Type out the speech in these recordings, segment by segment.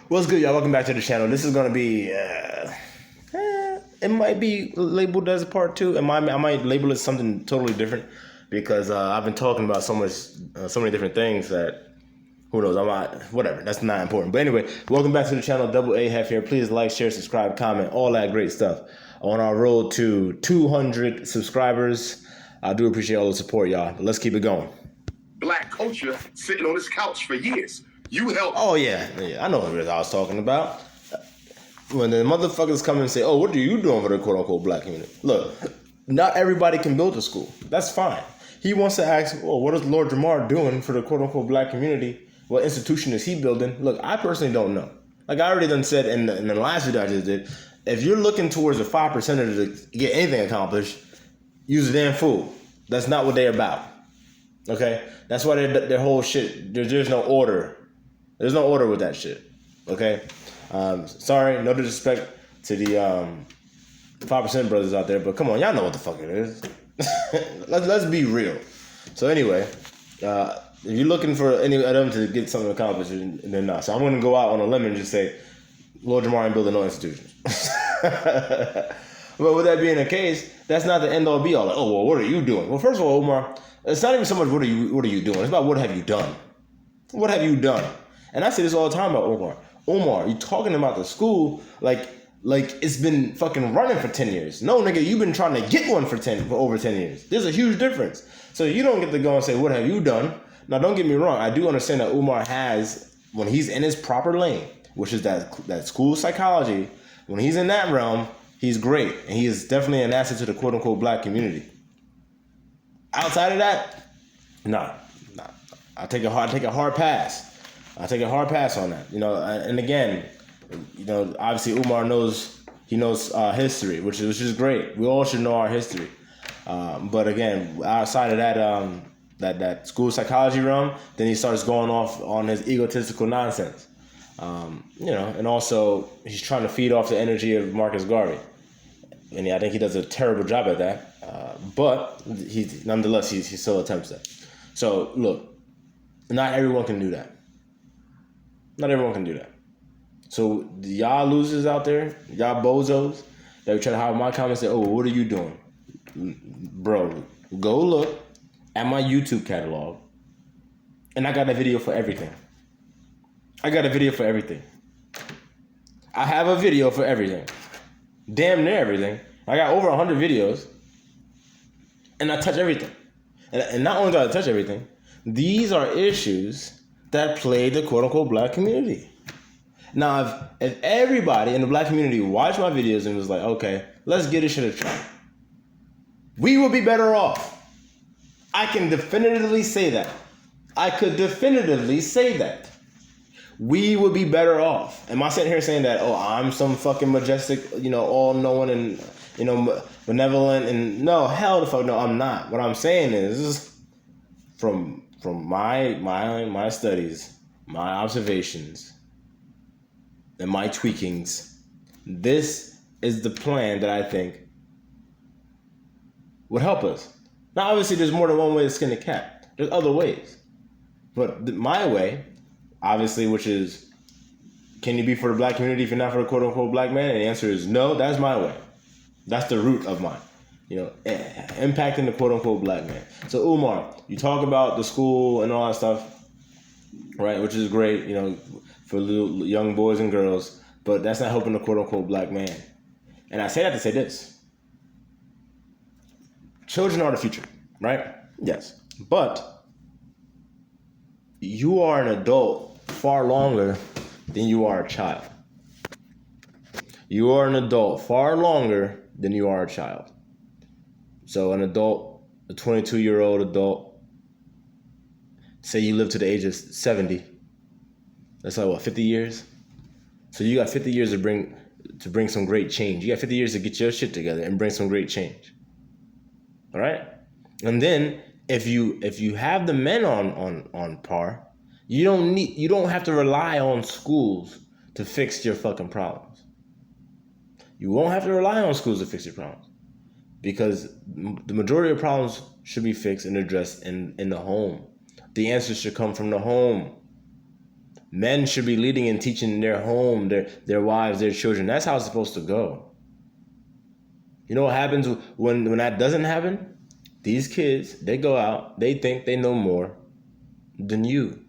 What's good, y'all? Welcome back to the channel. This is gonna be, it might be labeled as a part two. I might label it something totally different because I've been talking about so many different things that who knows? Whatever. That's not important. But anyway, welcome back to the channel. Double A Hef here. Please like, share, subscribe, comment, all that great stuff. On our road to 200 subscribers. I do appreciate all the support, y'all. But let's keep it going. Black culture sitting on this couch for years. You help. Oh, yeah. I know what I was talking about. When the motherfuckers come and say, oh, what are you doing for the quote-unquote black community? Look, not everybody can build a school. That's fine. He wants to ask, well, what is Lord Jamar doing for the quote-unquote black community? What institution is he building? Look, I personally don't know. Like I already done said in the last video I just did, if you're looking towards the 5% to get anything accomplished, use a damn fool. That's not what they're about. Okay? That's why their whole shit, there's no order. There's no order with that shit. Okay? Sorry, no disrespect to the 5% brothers out there, but come on, y'all know what the fuck it is. let's be real. So anyway, if you're looking for any of them to get something accomplished, then not. So I'm going to go out on a limb and just say, Lord Jamar ain't building no institutions. But with that being the case, that's not the end all be all. Like, oh, well, what are you doing? Well, first of all, Umar, it's not even so much what are you doing. It's about what have you done. What have you done? And I say this all the time about Umar. Umar, you talking about the school like it's been fucking running for 10 years. No, nigga, you've been trying to get one for over 10 years. There's a huge difference. So you don't get to go and say, what have you done? Now, don't get me wrong. I do understand that Umar has, when he's in his proper lane, which is that school psychology, when he's in that realm, he's great. And he is definitely an asset to the quote-unquote black community. Outside of that, nah. I take a hard pass. I take a hard pass on that. You know, and again, you know, obviously Umar knows history, which is great. We all should know our history. But again, outside of that school psychology realm, then he starts going off on his egotistical nonsense. You know, and also he's trying to feed off the energy of Marcus Garvey, and I think he does a terrible job at that. But nonetheless he still attempts that. So look, not everyone can do that. Not everyone can do that. So y'all losers out there, y'all bozos that try to hide my comments and say, oh, what are you doing? Bro, go look at my YouTube catalog, and I got a video for everything. I have a video for everything. Damn near everything. I got over 100 videos, and I touch everything. And not only do I touch everything, these are issues that plague the quote-unquote black community. Now, if everybody in the black community watched my videos and was like, okay, let's give this shit a try, we will be better off. I can definitively say that. We would be better off. Am I sitting here saying that, oh, I'm some fucking majestic, you know, all-knowing and, you know, benevolent and no, hell the fuck no, I'm not. What I'm saying is from my studies, my observations, and my tweakings, this is the plan that I think would help us. Now, obviously, there's more than one way to skin a cat. There's other ways. But my way, obviously, which is, can you be for the black community if you're not for the quote-unquote black man? And the answer is no, that's my way. That's the root of mine. You know, impacting the quote-unquote black man. So, Umar, you talk about the school and all that stuff, right, which is great, you know, for little young boys and girls, but that's not helping the quote-unquote black man. And I say that to say this. Children are the future, right? Yes. But you are an adult far longer than you are a child. You are an adult far longer than you are a child. So an adult, a 22-year-old adult, say you live to the age of 70. That's like, what, 50 years? So you got 50 years to bring some great change. You got 50 years to get your shit together and bring some great change. All right? And then if you have the men on par, you don't have to rely on schools to fix your fucking problems. You won't have to rely on schools to fix your problems. Because the majority of problems should be fixed and addressed in the home. The answers should come from the home. Men should be leading and teaching their home, their wives, their children. That's how it's supposed to go. You know what happens when that doesn't happen? These kids, they go out, they think they know more than you.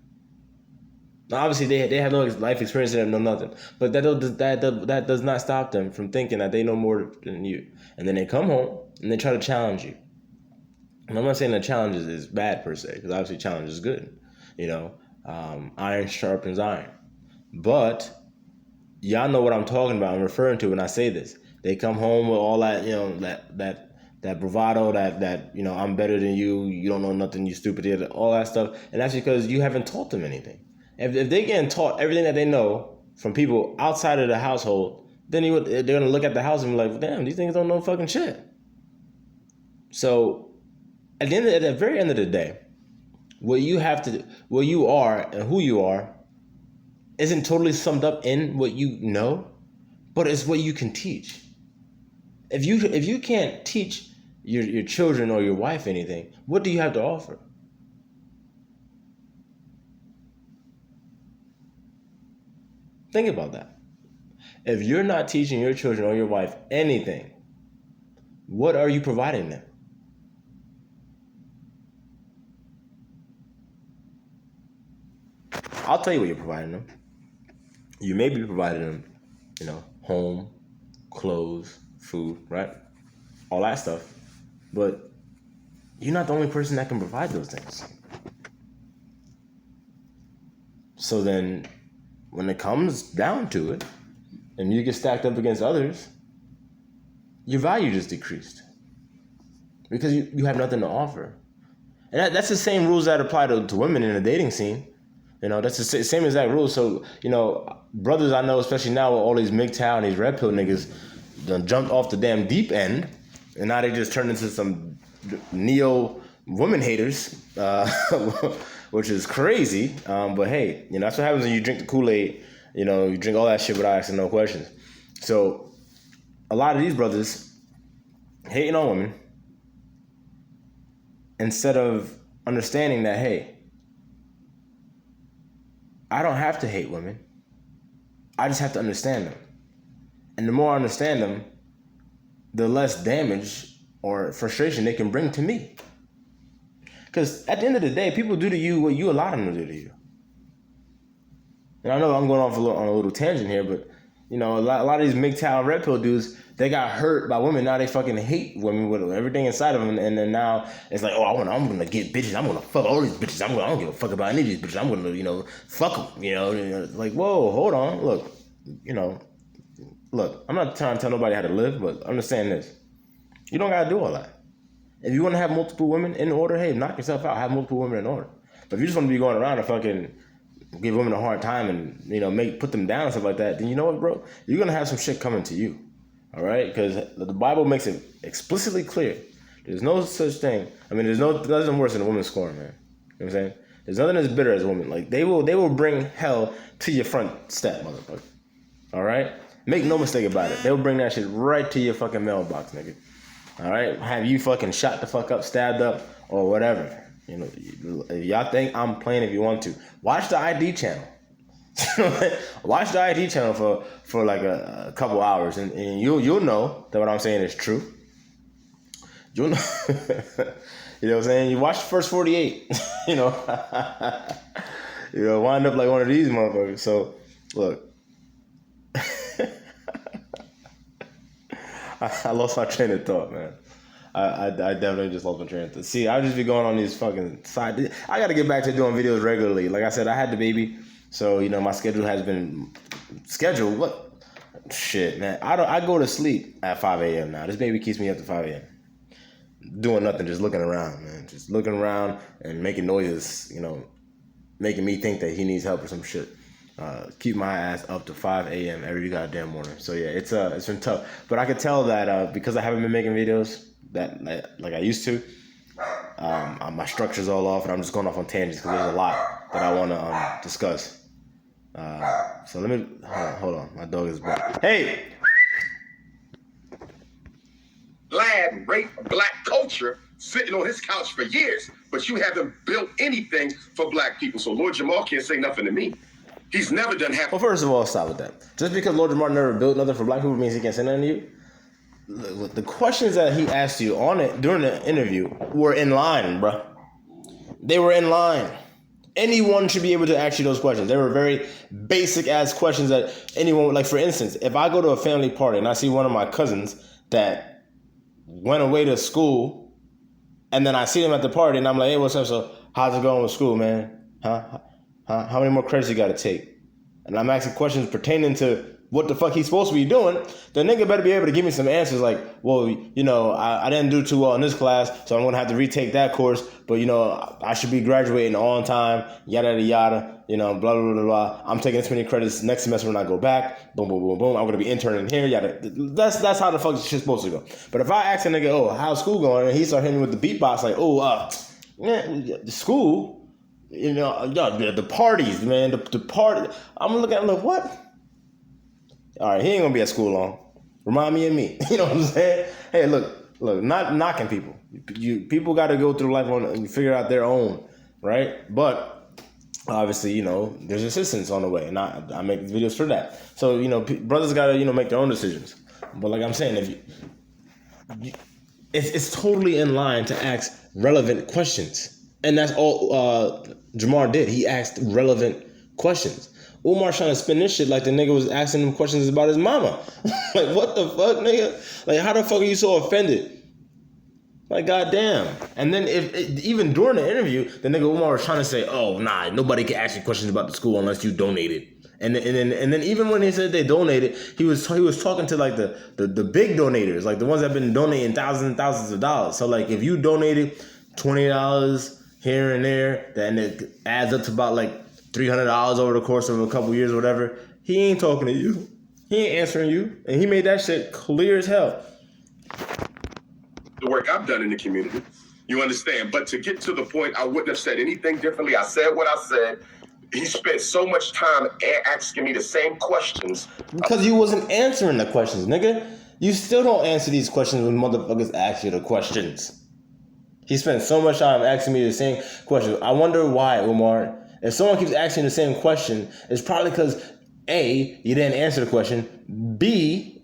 Now, obviously, they have no life experience, they have no nothing. But that does not stop them from thinking that they know more than you. And then they come home and they try to challenge you. And I'm not saying that challenge is bad per se, because obviously challenge is good. You know, iron sharpens iron. But y'all know what I'm talking about. I'm referring to when I say this. They come home with all that, you know, that bravado, that you know, I'm better than you. You don't know nothing. You stupid. All that stuff. And that's because you haven't taught them anything. If they getting taught everything that they know from people outside of the household, then they're gonna look at the house and be like, damn, these things don't know fucking shit. So at the very end of the day, what you are and who you are isn't totally summed up in what you know, but it's what you can teach. If you can't teach your children or your wife anything, what do you have to offer? Think about that. If you're not teaching your children or your wife anything, what are you providing them? I'll tell you what you're providing them. You may be providing them, you know, home, clothes, food, right? All that stuff. But you're not the only person that can provide those things. So then, when it comes down to it, and you get stacked up against others, your value just decreased. Because you have nothing to offer. And that's the same rules that apply to women in the dating scene. You know, that's the same exact rules. So, you know, brothers I know, especially now with all these MGTOW and these red pill niggas, done jumped off the damn deep end, and now they just turned into some neo women haters, which is crazy. But hey, you know, that's what happens when you drink the Kool-Aid. You know, you drink all that shit without asking no questions. So a lot of these brothers hating on women instead of understanding that, hey, I don't have to hate women. I just have to understand them. And the more I understand them, the less damage or frustration they can bring to me. Because at the end of the day, people do to you what you allow them to do to you. And I know I'm going off on a little tangent here, but you know, a lot of these MGTOW and red pill dudes, they got hurt by women. Now they fucking hate women with everything inside of them. And then now it's like, oh, I'm gonna get bitches. I'm gonna fuck all these bitches. I don't give a fuck about any of these bitches. I'm gonna, you know, fuck them. You know, like, whoa, hold on, look, you know, look. I'm not trying to tell nobody how to live, but understand this: you don't gotta do all that. If you want to have multiple women in order, hey, knock yourself out. Have multiple women in order. But if you just want to be going around and fucking give women a hard time and, you know, put them down and stuff like that, then you know what, bro? You're going to have some shit coming to you. All right? Because the Bible makes it explicitly clear. There's no such thing. I mean, there's nothing worse than a woman scorn, man. You know what I'm saying? There's nothing as bitter as a woman. Like, they will bring hell to your front step, motherfucker. All right? Make no mistake about it. They'll bring that shit right to your fucking mailbox, nigga. All right? Have you fucking shot the fuck up, stabbed up, or whatever. You know, if y'all think I'm playing, if you want to, watch the ID channel. Watch the ID channel for like a couple hours, and you'll know that what I'm saying is true. You'll know. You know what I'm saying? You watch the first 48. You know, wind up like one of these motherfuckers. So look, I lost my train of thought, man. I definitely just lost my train of thought. See, I'll just be going on these fucking side. I got to get back to doing videos regularly. Like I said, I had the baby, so you know my schedule has been scheduled. What? Shit, man. I go to sleep at 5 a.m. now. This baby keeps me up to 5 a.m. Doing nothing, just looking around, man. Just looking around and making noises, you know, making me think that he needs help or some shit. Keep my ass up to 5 a.m. every goddamn morning. So yeah, it's been tough. But I could tell that because I haven't been making videos that like I used to, my structure's all off, and I'm just going off on tangents because there's a lot that I want to discuss. So let me hold on. My dog is back. Hey. Lad raped black culture sitting on his couch for years, but you haven't built anything for black people. So Lord Jamar can't say nothing to me. He's never done half. Well, first of all, stop with that. Just because Lord Jamar never built nothing for black people means he can't say nothing to you. The questions that he asked you on it during the interview were in line, bro. They were in line. Anyone should be able to ask you those questions. They were very basic ass questions that anyone would, like, for instance, if I go to a family party and I see one of my cousins that went away to school and then I see them at the party and I'm like, hey, what's up? So how's it going with school, man? Huh? How many more credits you got to take? And I'm asking questions pertaining to what the fuck he's supposed to be doing. The nigga better be able to give me some answers like, well, you know, I didn't do too well in this class, so I'm going to have to retake that course. But, you know, I should be graduating on time, yada, yada, yada, you know, blah, blah, blah, blah. I'm taking this many credits next semester when I go back. Boom, boom, boom, boom. I'm going to be interning here, yada. That's how the fuck shit's supposed to go. But if I ask a nigga, oh, how's school going? And he start hitting me with the beatbox like, oh, school, you know, the parties, man, the party. I'm looking at him like, what? All right, he ain't gonna be at school long. Remind me of me. You know what I'm saying? Hey, look, not knocking people. People got to go through life and figure out their own, right? But obviously, you know, there's assistance on the way, and I make videos for that. So, you know, brothers got to, you know, make their own decisions. But like I'm saying, it's totally in line to ask relevant questions, and that's all Jamar did. He asked relevant questions. Umar's trying to spin this shit like the nigga was asking him questions about his mama. Like, what the fuck, nigga? Like, how the fuck are you so offended? Like, goddamn. And then even during the interview, the nigga Umar was trying to say, oh, nah, nobody can ask you questions about the school unless you donated. And then even when he said they donated, he was talking to like the big donators, like the ones that have been donating thousands and thousands of dollars. So like if you donated $20 here and there, then it adds up to about like $300 over the course of a couple years or whatever. He ain't talking to you. He ain't answering you. And he made that shit clear as hell. The work I've done in the community, you understand? But to get to the point, I wouldn't have said anything differently. I said what I said. He spent so much time asking me the same questions. Because you wasn't answering the questions, nigga. You still don't answer these questions when motherfuckers ask you the questions. He spent so much time asking me the same questions. I wonder why, Umar. If someone keeps asking the same question, it's probably because A, you didn't answer the question. B,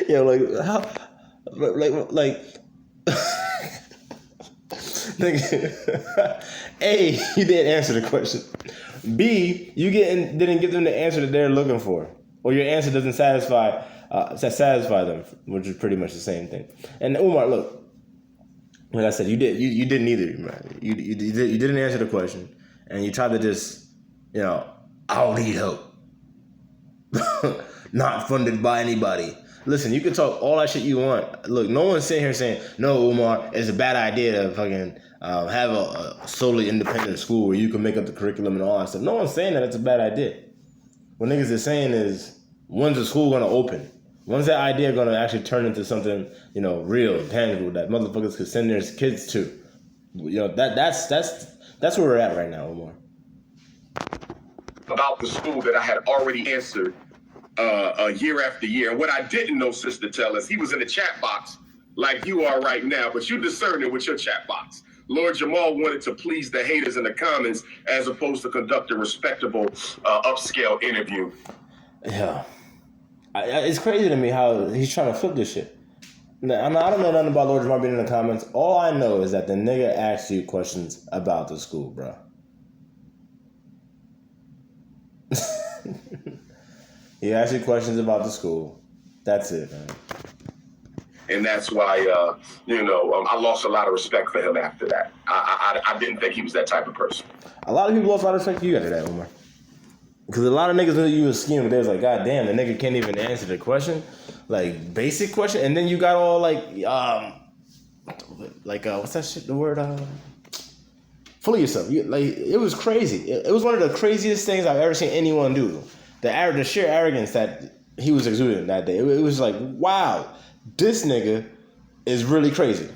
you know, like how, like, A, you didn't answer the question. B, you didn't give them the answer that they're looking for, or your answer doesn't satisfy them, which is pretty much the same thing. And Umar, look. Like I said, you didn't either, man. You didn't answer the question, and you tried to just, you know, I don't need help. Not funded by anybody. Listen, you can talk all that shit you want. Look, no one's sitting here saying, no, Umar, it's a bad idea to fucking have a solely independent school where you can make up the curriculum and all that stuff. No one's saying that it's a bad idea. What niggas are saying is, when's the school gonna open? When's that idea going to actually turn into something, you know, real, tangible that motherfuckers could send their kids to? You know, that's where we're at right now, Omar. About the school that I had already answered year after year. And what I didn't know, Sister Tell, is he was in the chat box like you are right now, but you discern it with your chat box. Lord Jamar wanted to please the haters in the comments as opposed to conduct a respectable, upscale interview. Yeah. It's crazy to me how he's trying to flip this shit. I don't know nothing about Lord Jamar being in the comments. All I know is that the nigga asked you questions about the school, bro. He asked you questions about the school. That's it, man. And that's why, I lost a lot of respect for him after that. I didn't think he was that type of person. A lot of people lost a lot of respect for you after that, Omar. Because a lot of niggas knew you was scheming, but they was like, God damn, the nigga can't even answer the question. Like, basic question. And then you got all what's that shit, the word? Full of yourself. It was crazy. It was one of the craziest things I've ever seen anyone do. The sheer arrogance that he was exuding that day. It was like, wow, this nigga is really crazy.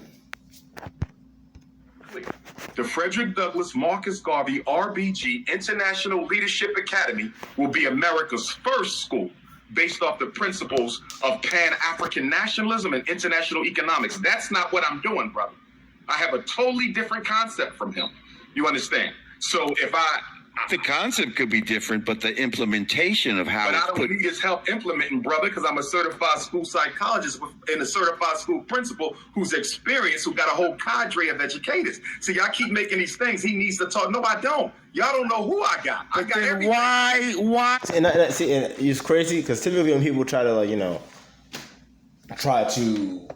The Frederick Douglass Marcus Garvey RBG International Leadership Academy will be America's first school based off the principles of Pan-African nationalism and international economics. That's not what I'm doing, brother. I have a totally different concept from him. You understand? So if The concept could be different, but the implementation of how But I it's don't put. need his help implementing, brother, because I'm a certified school psychologist and a certified school principal who's experienced, who got a whole cadre of educators. So y'all keep making these things. He needs to talk. No, I don't. Y'all don't know who I got. I got Then everything. why? And see, and it's crazy because typically when people try to, like, you know, try to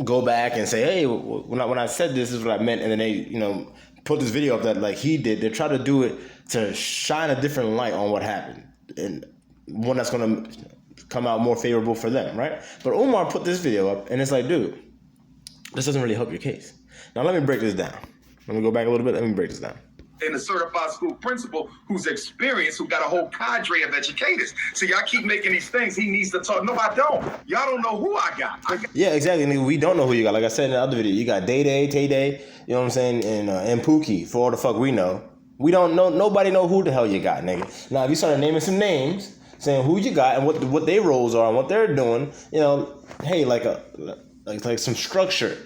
go back and say, hey, when I said this is what I meant, and then they, you know, put this video up that like he did, they try to do it to shine a different light on what happened, and one that's going to come out more favorable for them, right? But Umar put this video up, and it's like, dude, this doesn't really help your case. Now let me break this down. Let me go back a little bit. Let me break this down. And a certified school principal who's experienced, who got a whole cadre of educators. So y'all keep making these things. He needs to talk. No, I don't. Y'all don't know who I got. Yeah, exactly. Nigga, we don't know who you got. Like I said in the other video, you got Day, Tay-Day, you know what I'm saying, and Pookie. For all the fuck we know, we don't know. Nobody know who the hell you got, nigga. Now, if you started naming some names, saying who you got and what their roles are and what they're doing, you know, hey, like some structure.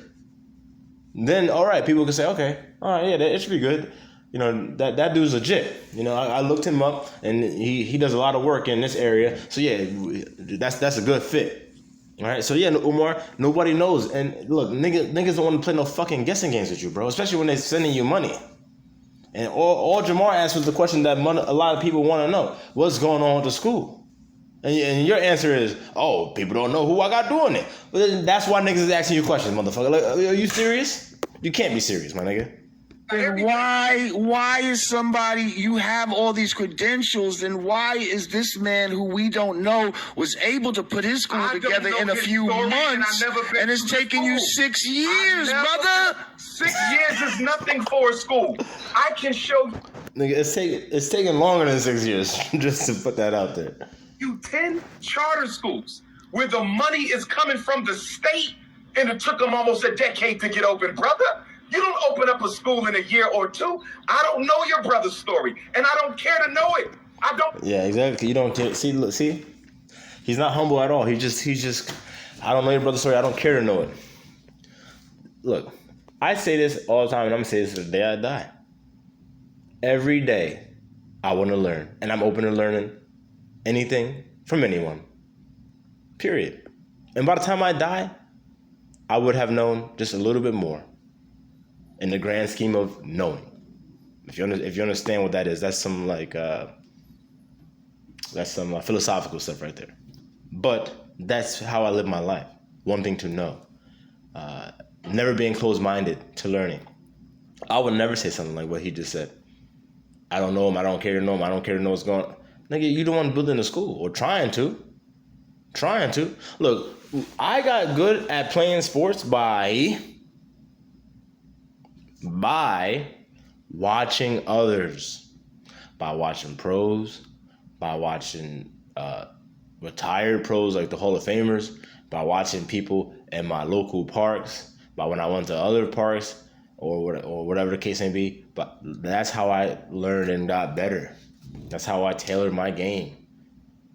Then all right, people can say, okay, all right, yeah, it should be good. You know, that dude's legit. You know, I looked him up, and he does a lot of work in this area. So yeah, that's a good fit. All right. So yeah, Umar, nobody knows. And look, niggas don't want to play no fucking guessing games with you, bro. Especially when they're sending you money. And all Jamar asked was the question that a lot of people want to know: what's going on with the school? And your answer is, oh, people don't know who I got doing it. But then that's why niggas is asking you questions, motherfucker. Like, are you serious? You can't be serious, my nigga. Then why is somebody, you have all these credentials, then why is this man who we don't know was able to put his school together in a few months, and it's taking you 6 years, brother? 6 years is nothing for a school. I can show Nigga, it's taking longer than 6 years just to put that out there. you 10 charter schools where the money is coming from the state, and it took them almost a decade to get open, brother. You don't open up a school in a year or two. I don't know your brother's story, and I don't care to know it. I don't. Yeah, exactly. You don't care. See, he's not humble at all. He's just. I don't know your brother's story. I don't care to know it. Look, I say this all the time, and I'm gonna say this to the day I die. Every day, I want to learn, and I'm open to learning anything from anyone. Period. And by the time I die, I would have known just a little bit more. In the grand scheme of knowing, if you understand what that is, that's some philosophical stuff right there. But that's how I live my life, wanting to know, never being closed-minded to learning. I would never say something like what he just said. I don't know him. I don't care to know him. I don't care to know what's going on. Nigga, you don't want to build in a school or trying to. Look, I got good at playing sports by watching others, by watching pros, by watching retired pros like the Hall of Famers, by watching people in my local parks, by when I went to other parks or whatever the case may be. But that's how I learned and got better. That's how I tailored my game.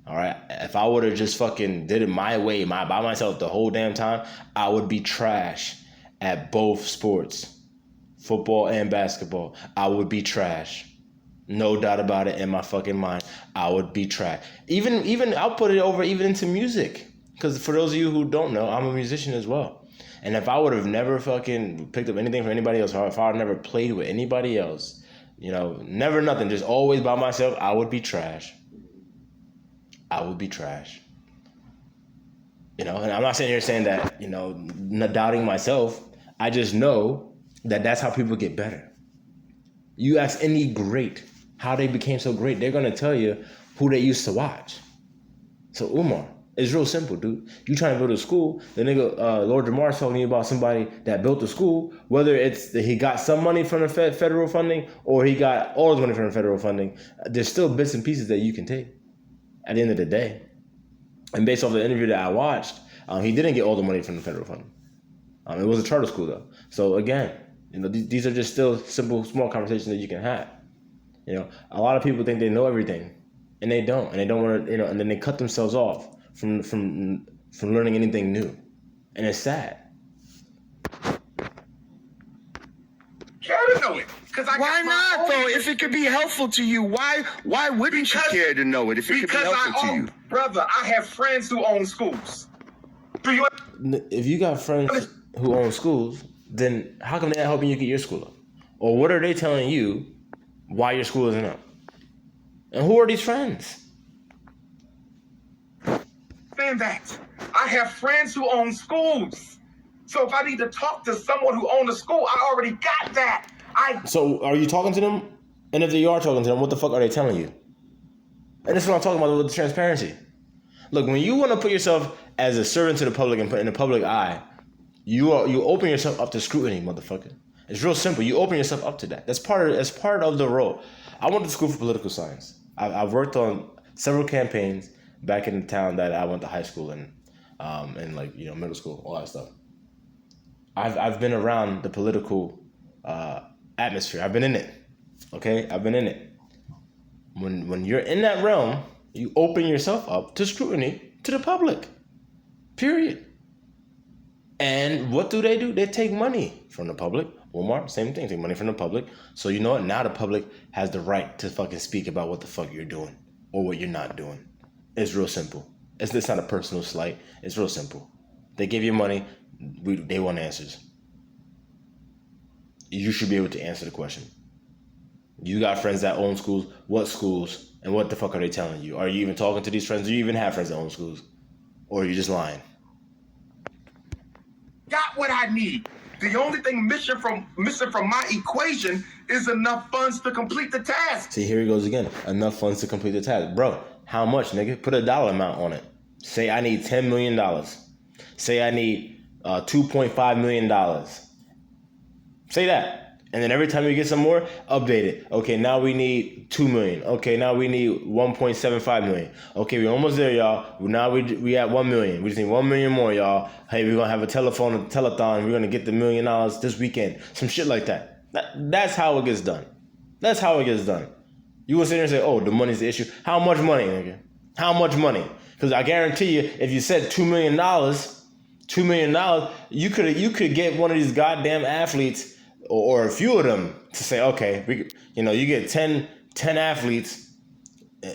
All right. If I would have just fucking did it my way, by myself the whole damn time, I would be trash at both sports. Football and basketball, I would be trash. No doubt about it in my fucking mind. I would be trash. Even I'll put it over even into music. Because for those of you who don't know, I'm a musician as well. And if I would have never fucking picked up anything from anybody else, or if I would never played with anybody else, you know, never nothing, just always by myself, I would be trash. I would be trash. You know, and I'm not sitting here saying that, you know, not doubting myself. I just know that that's how people get better. You ask any great how they became so great, they're gonna tell you who they used to watch. So Umar, it's real simple, dude. You trying to build a school, the nigga Lord Jamar's talking to you about somebody that built the school, whether it's that he got some money from the federal funding or he got all his money from the federal funding, there's still bits and pieces that you can take at the end of the day. And based off the interview that I watched, he didn't get all the money from the federal funding. It was a charter school though. So again, you know, these are just still simple, small conversations that you can have. You know, a lot of people think they know everything, and they don't want to, you know, and then they cut themselves off from learning anything new, and it's sad. Care to know it, Why not, though? If it could be helpful to you, why wouldn't you care to know it if it could be helpful to you? Brother, I have friends who own schools. Do you? If you got friends who own schools, then how come they're not helping you get your school up? Or what are they telling you why your school isn't up? And who are these friends? Understand that. I have friends who own schools. So if I need to talk to someone who owns a school, I already got that. So are you talking to them? And if you are talking to them, what the fuck are they telling you? And this is what I'm talking about with the transparency. Look, when you want to put yourself as a servant to the public and put in the public eye, you open yourself up to scrutiny, motherfucker. It's real simple. You open yourself up to that. That's part of the role. I went to school for political science. I've worked on several campaigns back in the town that I went to high school in, and middle school, all that stuff. I've been around the political atmosphere. I've been in it. Okay, I've been in it. When you're in that realm, you open yourself up to scrutiny to the public. Period. And what do? They take money from the public. Umar, same thing, take money from the public. So you know what? Now the public has the right to fucking speak about what the fuck you're doing or what you're not doing. It's real simple. It's not a personal slight. It's real simple. They give you money. They want answers. You should be able to answer the question. You got friends that own schools. What schools? And what the fuck are they telling you? Are you even talking to these friends? Do you even have friends that own schools? Or are you just lying? Got what I need. The only thing missing from my equation is enough funds to complete the task. See, here he goes again. Enough funds to complete the task. Bro, how much, nigga? Put a dollar amount on it. Say I need $10 million. Say I need $2.5 million. Say that. And then every time you get some more, update it. Okay, now we need 2 million. Okay, now we need 1.75 million. Okay, we're almost there, y'all. Now we at 1 million. We just need 1 million more, y'all. Hey, we're gonna have a telethon. We're gonna get the $1 million this weekend. Some shit like that. That's how it gets done. That's how it gets done. You will sit there and say, oh, the money's the issue. How much money, nigga? How much money? Because I guarantee you, if you said $2 million, you could get one of these goddamn athletes or a few of them to say, okay, you get 10 athletes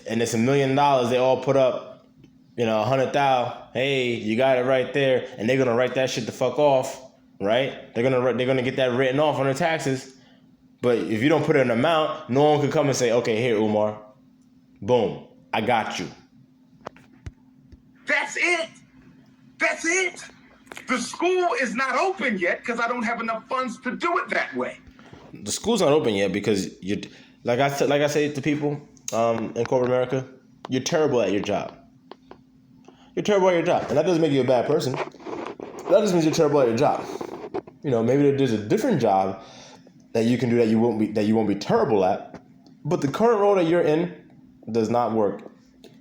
and it's $1 million. They all put up, 100,000. Hey, you got it right there. And they're going to write that shit the fuck off, right? They're going to get that written off on their taxes. But if you don't put an amount, no one can come and say, okay, here, Umar, boom, I got you. That's it. That's it. The school is not open yet because I don't have enough funds to do it that way. The school's not open yet because like I say to people in corporate America, you're terrible at your job. You're terrible at your job, and that doesn't make you a bad person. That just means you're terrible at your job. Maybe there's a different job that you can do that you won't be terrible at, but the current role that you're in does not work.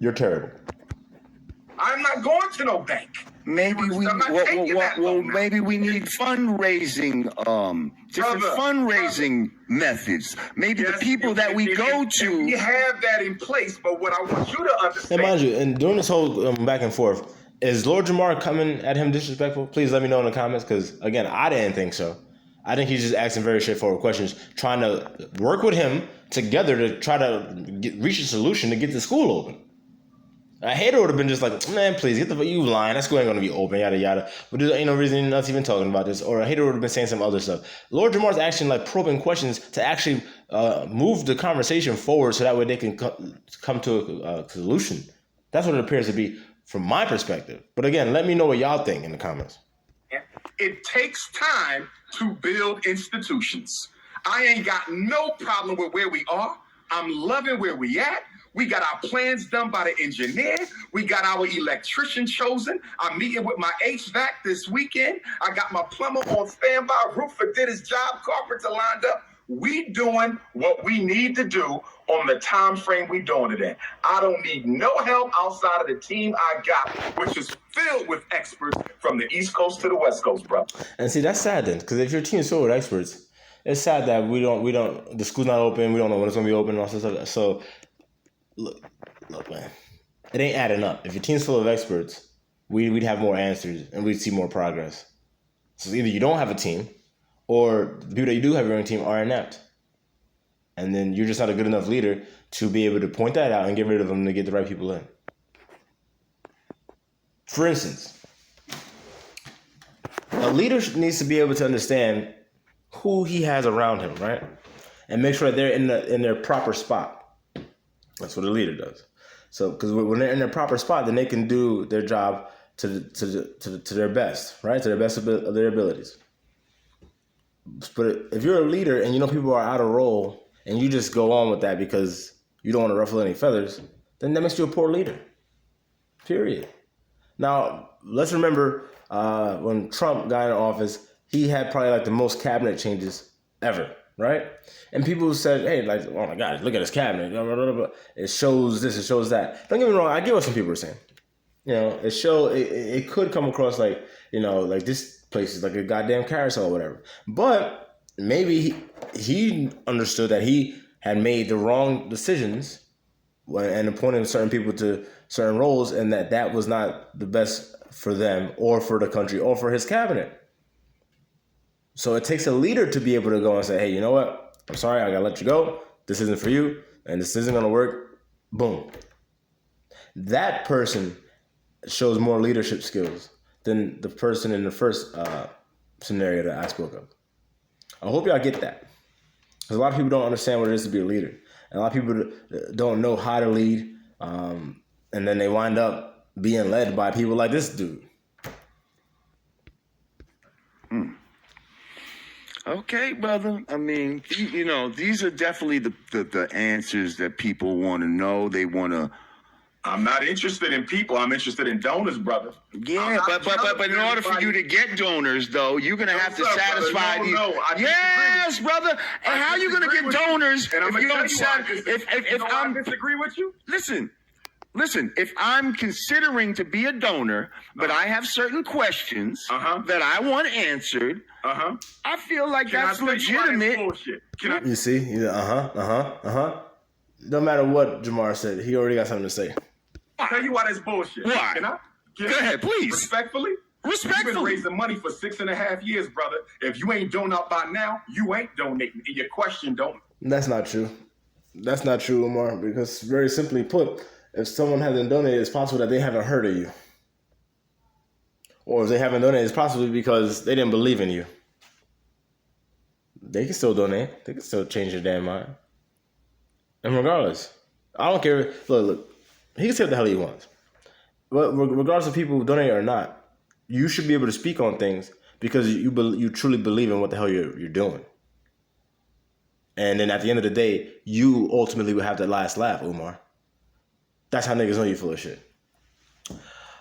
You're terrible. I'm not going to no bank. Maybe we maybe we need fundraising, different fundraising methods. Maybe the people that we go to. We have that in place, but what I want you to understand. And mind you, and during this whole back and forth, is Lord Jamar coming at him disrespectful? Please let me know in the comments, because again, I didn't think so. I think he's just asking very straightforward questions, trying to work with him together to try to reach a solution to get the school open. A hater would have been just like, man, please, get the fuck, you lying. That school ain't going to be open, yada, yada. But there ain't no reason us even talking about this. Or a hater would have been saying some other stuff. Lord Jamar's actually like probing questions to actually move the conversation forward so that way they can come to a solution. That's what it appears to be from my perspective. But again, let me know what y'all think in the comments. It takes time to build institutions. I ain't got no problem with where we are. I'm loving where we at. We got our plans done by the engineer. We got our electrician chosen. I'm meeting with my HVAC this weekend. I got my plumber on standby. Roofer did his job. Carpenter lined up. We doing what we need to do on the time frame we doing it in. I don't need no help outside of the team I got, which is filled with experts from the East Coast to the West Coast, bro. And see, that's sad then, because if your team is filled with experts, it's sad that we don't. The school's not open. We don't know when it's gonna be open and all sorts of stuff. So. Look, man. It ain't adding up. If your team's full of experts, we'd have more answers and we'd see more progress. So either you don't have a team, or the people that you do have your own team are inept. And then you're just not a good enough leader to be able to point that out and get rid of them to get the right people in. For instance, a leader needs to be able to understand who he has around him, right? And make sure that they're in their proper spot. That's what a leader does. So, because when they're in their proper spot, then they can do their job to their best, right? To their best of their abilities. But if you're a leader and you know people are out of role and you just go on with that because you don't want to ruffle any feathers, then that makes you a poor leader. Period. Now, let's remember when Trump got in office, he had probably like the most cabinet changes ever, right? And people said, hey, like, oh my God, look at his cabinet. It shows this, it shows that. Don't get me wrong, I get what some people are saying. You know, it could come across like, you know, like this place is like a goddamn carousel or whatever. But maybe he understood that he had made the wrong decisions and appointing certain people to certain roles, and that was not the best for them or for the country or for his cabinet. So it takes a leader to be able to go and say, hey, you know what? I'm sorry, I gotta let you go. This isn't for you, and this isn't gonna work. Boom. That person shows more leadership skills than the person in the first scenario that I spoke of. I hope y'all get that. Because a lot of people don't understand what it is to be a leader. And a lot of people don't know how to lead. And then they wind up being led by people like this dude. Okay, brother. I mean, you know, these are definitely the answers that people want to know. They want to. I'm not interested in people. I'm interested in donors, brother. Yeah, but in order for you to get donors, though, you're gonna have to satisfy these. Yes, brother. And how are you gonna get donors if you don't if I'm disagree with you? Listen, if I'm considering to be a donor, but I have certain questions that I want answered, I feel like that's legitimate. You see? No matter what Jamar said, he already got something to say. I'll tell you why that's bullshit. Why? Can I? Go ahead, please. Respectfully? You've been raising money for 6.5 years, brother. If you ain't doing up by now, you ain't donating. And your question don't. That's not true. That's not true, Umar, because very simply put, if someone hasn't donated, it's possible that they haven't heard of you. Or if they haven't donated, it's possibly because they didn't believe in you. They can still donate. They can still change their damn mind. And regardless, I don't care. Look, he can say what the hell he wants. But regardless of people who donate or not, you should be able to speak on things because you truly believe in what the hell you're doing. And then at the end of the day, you ultimately will have that last laugh, Umar. That's how niggas know you full of shit.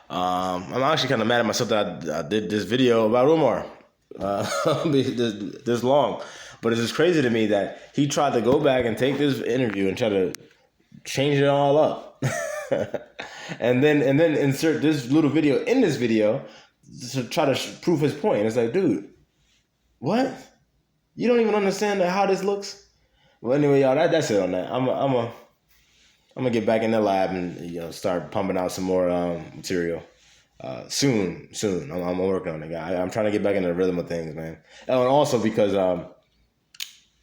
I'm actually kind of mad at myself that I did this video about Umar this long. But it's just crazy to me that he tried to go back and take this interview and try to change it all up. and then insert this little video in this video to try to prove his point. It's like, dude, what? You don't even understand how this looks? Well, anyway, y'all, that's it on that. I'm gonna get back in the lab and start pumping out some more material. Soon. I'm working on it, guy. I'm trying to get back into the rhythm of things, man. And also because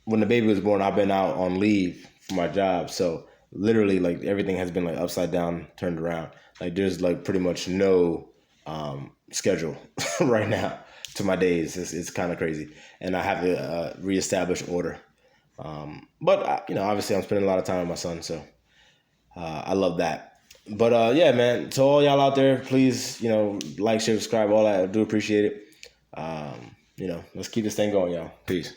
when the baby was born, I've been out on leave for my job, so literally like everything has been like upside down, turned around. Like there's like pretty much no schedule right now to my days. It's kind of crazy, and I have to reestablish order. But obviously I'm spending a lot of time with my son, so I love that. But yeah, man, to all y'all out there, please, like, share, subscribe, all that. I do appreciate it. Let's keep this thing going, y'all. Peace.